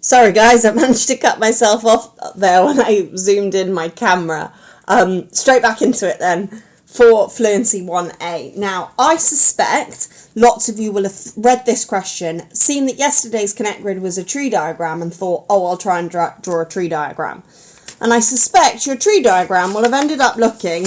Sorry guys, I managed to cut myself off there when I zoomed in my camera. Straight back into it then for Fluency 1A. Now, I suspect lots of you will have read this question, seen that yesterday's Connect Grid was a tree diagram and thought, oh, I'll try and draw a tree diagram. And I suspect your tree diagram will have ended up looking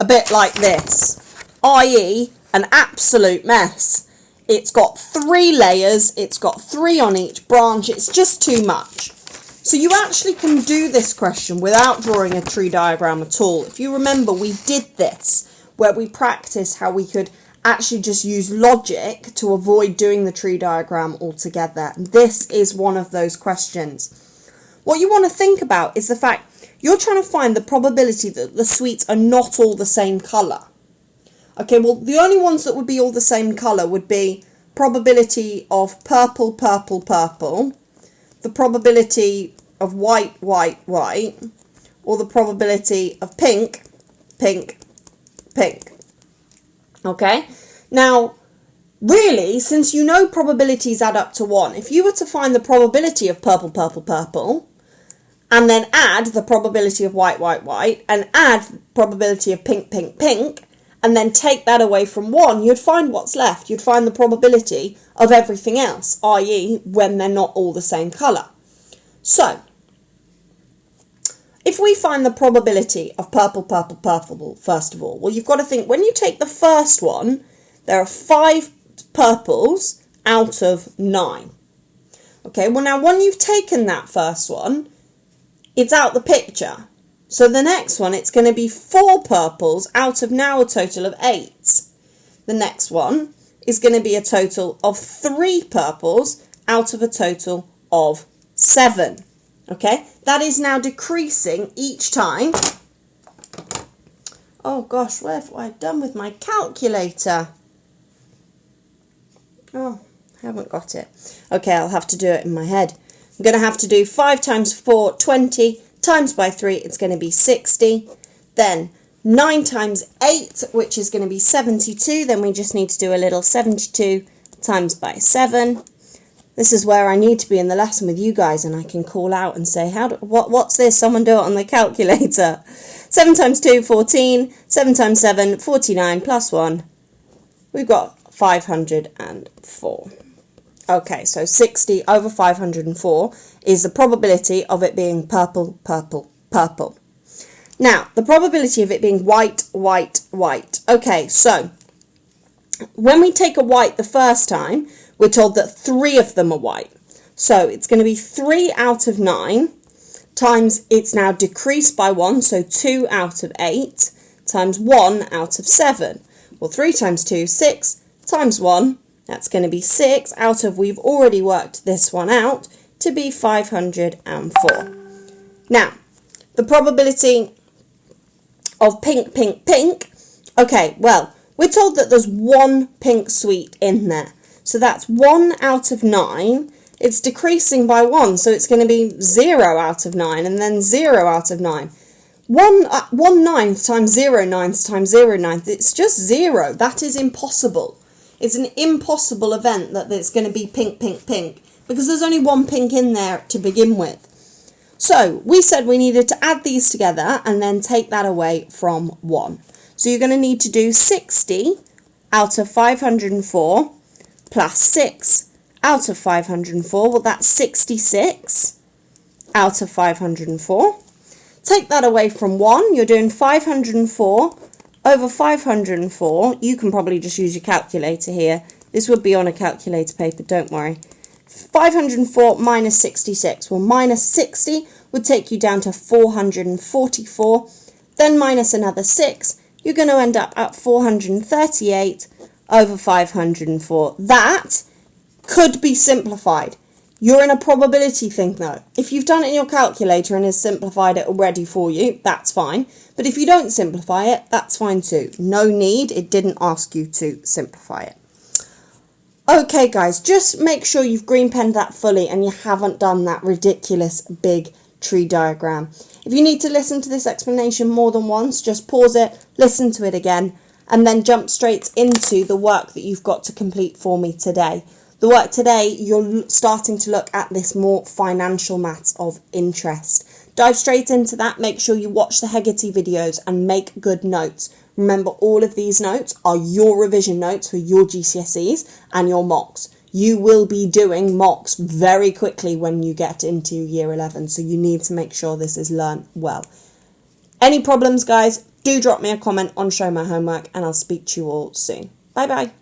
a bit like this, i.e. an absolute mess. It's got 3 layers, it's got 3 on each branch, it's just too much. So you actually can do this question without drawing a tree diagram at all. If you remember, we did this, where we practiced how we could actually just use logic to avoid doing the tree diagram altogether. And this is one of those questions. What you want to think about is the fact you're trying to find the probability that the sweets are not all the same colour. Okay, well, the only ones that would be all the same colour would be probability of purple, purple, purple, the probability of white, white, white, or the probability of pink, pink, pink. Okay? Now, really, since you know probabilities add up to 1, if you were to find the probability of purple, purple, purple, and then add the probability of white, white, white, and add probability of pink, pink, pink, and then take that away from 1, you'd find what's left. You'd find the probability of everything else, i.e. when they're not all the same colour. So, if we find the probability of purple, purple, purple, first of all, well, you've got to think, when you take the first one, there are 5 purples out of 9. Okay, well now, when you've taken that first one, it's out the picture. So the next one, it's going to be 4 purples out of now a total of 8. The next one is going to be a total of 3 purples out of a total of 7. Okay, that is now decreasing each time. Oh gosh, what have I done with my calculator? Oh, I haven't got it. Okay, I'll have to do it in my head. I'm going to have to do 5 times 4, 20. Times by 3, it's going to be 60. Then 9 times 8, which is going to be 72. Then we just need to do a little 72 times by 7. This is where I need to be in the lesson with you guys, and I can call out and say, what's this? Someone do it on the calculator. 7 times 2, 14. 7 times 7, 49 plus 1. We've got 504. Okay, so 60 over 504 is the probability of it being purple, purple, purple. Now, the probability of it being white, white, white. Okay, so when we take a white the first time, we're told that 3 of them are white. So it's going to be 3 out of 9 times, it's now decreased by 1, so 2 out of 8 times 1 out of 7. Well, 3 times 2, 6 times 1. That's going to be 6 out of, we've already worked this one out, to be 504. Now, the probability of pink, pink, pink. Okay, well, we're told that there's 1 pink sweet in there. So that's 1 out of 9. It's decreasing by 1, so it's going to be 0 out of 9, and then 0 out of 9. 1 ninth times 0 ninths times 0 ninth, it's just 0. That is impossible. It's an impossible event that it's going to be pink, pink, pink, because there's only 1 pink in there to begin with. So we said we needed to add these together and then take that away from 1. So you're going to need to do 60 out of 504 plus 6 out of 504. Well, that's 66 out of 504. Take that away from 1. You're doing 504 over 504, you can probably just use your calculator here. This would be on a calculator paper, don't worry. 504 minus 66. Well, minus 60 would take you down to 444. Then minus another 6, you're going to end up at 438 over 504. That could be simplified. You're in a probability thing though. If you've done it in your calculator and has simplified it already for you, that's fine. But if you don't simplify it, that's fine too. No need, it didn't ask you to simplify it. Okay guys, just make sure you've green penned that fully and you haven't done that ridiculous big tree diagram. If you need to listen to this explanation more than once, just pause it, listen to it again, and then jump straight into the work that you've got to complete for me today. The work today, you're starting to look at this more financial maths of interest. Dive straight into that. Make sure you watch the Hegarty videos and make good notes. Remember, all of these notes are your revision notes for your GCSEs and your mocks. You will be doing mocks very quickly when you get into year 11, so you need to make sure this is learnt well. Any problems, guys, do drop me a comment on Show My Homework, and I'll speak to you all soon. Bye bye.